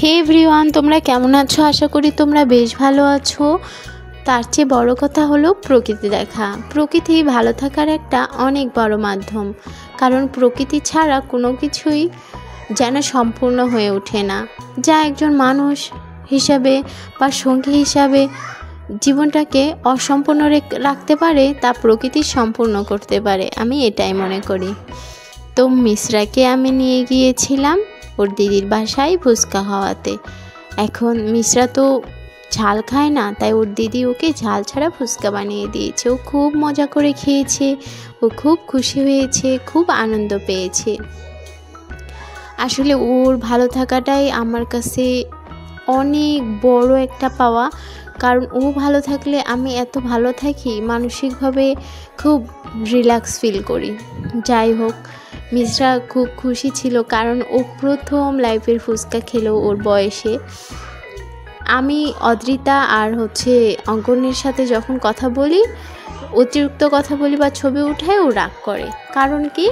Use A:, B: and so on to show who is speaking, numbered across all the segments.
A: হে everyone, তোমরা কেমন আছো? আশা করি তোমরা বেশ ভালো আছো। তার চেয়ে বড় কথা হলো প্রকৃতি দেখা। প্রকৃতি ভালো থাকার একটা অনেক বড় মাধ্যম, কারণ প্রকৃতি ছাড়া কোনো কিছুই যেন সম্পূর্ণ হয়ে ওঠে না। যা একজন মানুষ হিসাবে বা সঙ্গী হিসাবে জীবনটাকে অসম্পূর্ণ রাখতে পারে, তা প্রকৃতি সম্পূর্ণ করতে পারে, আমি এটাই মনে করি। তো মিশ্রাকে আমি নিয়ে গিয়েছিলাম ওর দিদির বাসায় ফুচকা খাওয়াতে। এখন মিশ্রা তো ঝাল খায় না, তাই ওর দিদি ওকে ঝাল ছাড়া ফুচকা বানিয়ে দিয়েছে। ও খুব মজা করে খেয়েছে, ও খুব খুশি হয়েছে, খুব আনন্দ পেয়েছে। আসলে ওর ভালো থাকাটাই আমার কাছে অনেক বড় একটা পাওয়া, কারণ ও ভালো থাকলে আমি এত ভালো থাকি, মানসিকভাবে খুব রিল্যাক্স ফিল করি। যাই হোক, মিশ্রা খুব খুশি ছিল, কারণ ও প্রথম লাইফের ফুচকা খেলো ওর বয়সে। আমি অদ্রিতা আর অঙ্কনের সাথে যখন কথা বলি, অতিরিক্ত কথা বলি বা ছবি উঠায়, ও রাগ করে। কারণ কি,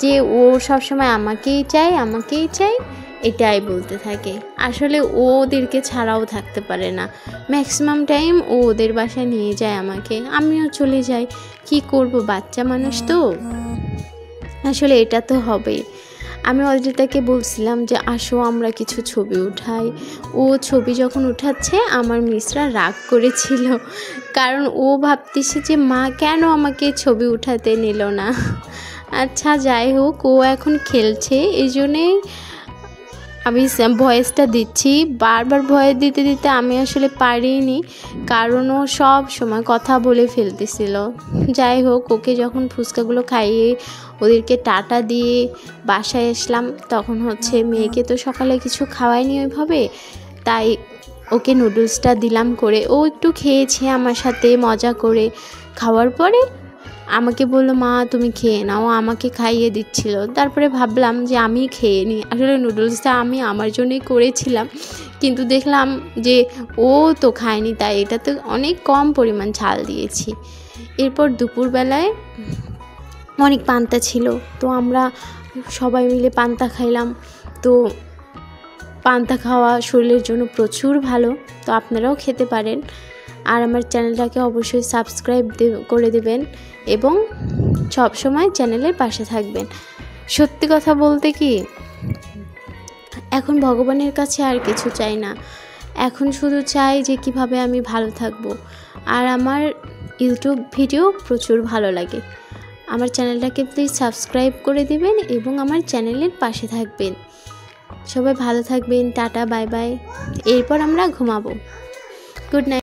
A: যে ও সবসময় আমাকেই চাই এটাই বলতে থাকে। আসলে ও ওদেরকে ছাড়াও থাকতে পারে না, ম্যাক্সিমাম টাইম ও ওদের বাসায় নিয়ে যায় আমাকে, আমিও চলে যাই। কি করব, বাচ্চা মানুষ তো, আসলে এটা তো হবেই। আমি অদ্রিতাকে বলছিলাম যে আসো আমরা কিছু ছবি উঠাই। ও ছবি যখন উঠাচ্ছে, আমার মিশ্রা রাগ করেছিল, কারণ ও ভাবতেছে যে মা কেন আমাকে ছবি উঠাতে নিল না। আচ্ছা যাই হোক, ও এখন খেলছে, এই জন্যেই আমি ভয়েসটা দিচ্ছি। বারবার ভয়েস দিতে দিতে আমি আসলে পারিনি, কারণ ও সব সময় কথা বলে ফেলতেছিল। যাই হোক, ওকে যখন ফুচকাগুলো খাইয়ে ওদেরকে টাটা দিয়ে বাসায় আসলাম, তখন মেয়েকে তো সকালে কিছু খাওয়াইনি ওইভাবে, তাই ওকে নুডলসটা দিলাম করে। ও একটু খেয়েছে আমার সাথে মজা করে। খাওয়ার পরে আমাকে বললো, মা তুমি খেয়ে নাও, আমাকে খাইয়ে দিচ্ছিল। তারপরে ভাবলাম যে আমি খেয়ে নিই। আসলে নুডলসটা আমি আমার জন্যই করেছিলাম, কিন্তু দেখলাম যে ও তো খায়নি, তাই এটাতে অনেক কম পরিমাণ ঝাল দিয়েছি। এরপর দুপুরবেলায় অনেক পান্তা ছিল, তো আমরা সবাই মিলে পান্তা খাইলাম। তো পান্তা খাওয়া শরীরের জন্য প্রচুর ভালো, তো আপনারাও খেতে পারেন। আর আমার চ্যানেলটাকে অবশ্যই সাবস্ক্রাইব করে দেবেন এবং সব সময় চ্যানেলের পাশে থাকবেন। সত্যি কথা বলতে কি, এখন ভগবানের কাছে আর কিছু চাই না, এখন শুধু চাই যে কিভাবে আমি ভালো থাকব। আর আমার ইউটিউব ভিডিও প্রচুর ভালো লাগে। আমার চ্যানেলটাকে প্লিজ সাবস্ক্রাইব করে দিবেন এবং আমার চ্যানেলের পাশে থাকবেন। সবাই ভালো থাকবেন, টাটা বাই বাই। এরপর আমরা ঘুমাবো। Good night.